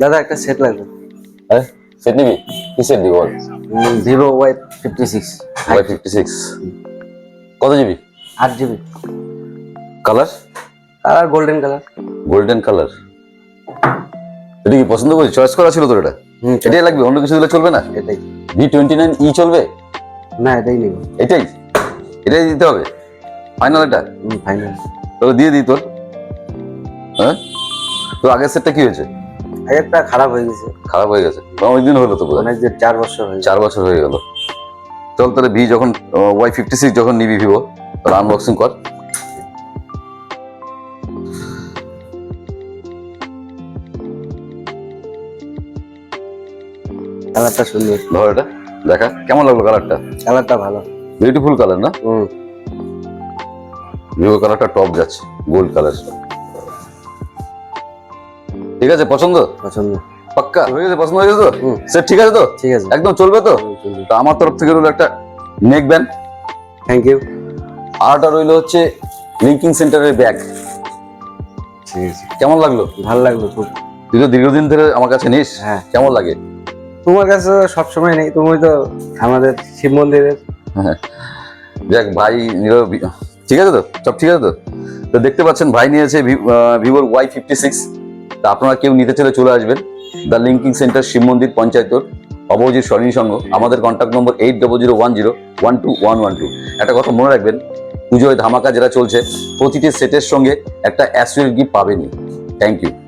দাদা একটা সেট লাগবে। হ্যাঁ সেট নিবি? কি সেট দিবি বল? Vivo Y56 Y56 কত GB? 8 GB। Colour? Colour golden colour. Golden colour. এটা কি পছন্দ করিস? চয়েস করা ছিল তোর এটা? এটাই লাগবে, অন্য কিছু দিলে চলবে না? এটাই। V29e চলবে? না এটাই নেব। এটাই দিতে হবে ফাইনাল? এটা ফাইনাল। তাহলে দিয়ে দিই তোর। হ্যাঁ তোর আগের সেটটা কি হয়েছে? একটা খারাপ হয়ে গেছে। খারাপ হয়ে গেছে? অনেকদিন হলো তো? অনেক দিন, 4 বছর হয়ে গেছে। 4 বছর হয়ে গেল। চল তাহলে যখন Y56 যখন নিবি ভিভো, তাহলে আনবক্সিং কর। কালারটা সুন্দর। ধর এটা দেখা, কেমন লাগলো কালারটা? কালারটা ভালো, বিউটিফুল কালার না? ভিভো কালারটা টপ যাচ্ছে, গোল্ড কালার। ঠিক আছে, পছন্দ? পছন্দ। পাক্কা হয়ে গেছে? পছন্দ হয়ে গেছে তো? সেট ঠিক আছে তো? ঠিক আছে, একদম চলবে তো? তা আমার তরফ থেকে রইলো একটা নেক ব্যান্ড। Thank you. আরটা রইলো হচ্ছে লিঙ্কিং সেন্টারের ব্যাগ। ঠিক আছে। কেমন লাগলো? ভালো লাগলো খুব। তুই তো দীর্ঘদিন ধরে আমার কাছে নিস। হ্যাঁ। কেমন লাগে? তোমার কাছে সবসময় নেই, তুমি তো আমাদের শিব মন্দিরের। দেখ ভাই নিল, ঠিক আছে তো? সব ঠিক আছে তো? তো দেখতে পাচ্ছেন ভাই নিয়েছে ভিভোর Y56। তা আপনারা কেউ নিতে চাইলে চলে আসবেন দ্য লিঙ্কিং সেন্টার, শিব মন্দির, পঞ্চায়েতর, অপোজিট সরণী সংঘ। আমাদের কন্ট্যাক্ট নম্বর 8001012112। একটা কথা মনে রাখবেন, পুজোয় ধামাকা যেটা চলছে, প্রতিটি সেটের সঙ্গে একটা অ্যাসুরেন্স গিফট পাবেনই। Thank you.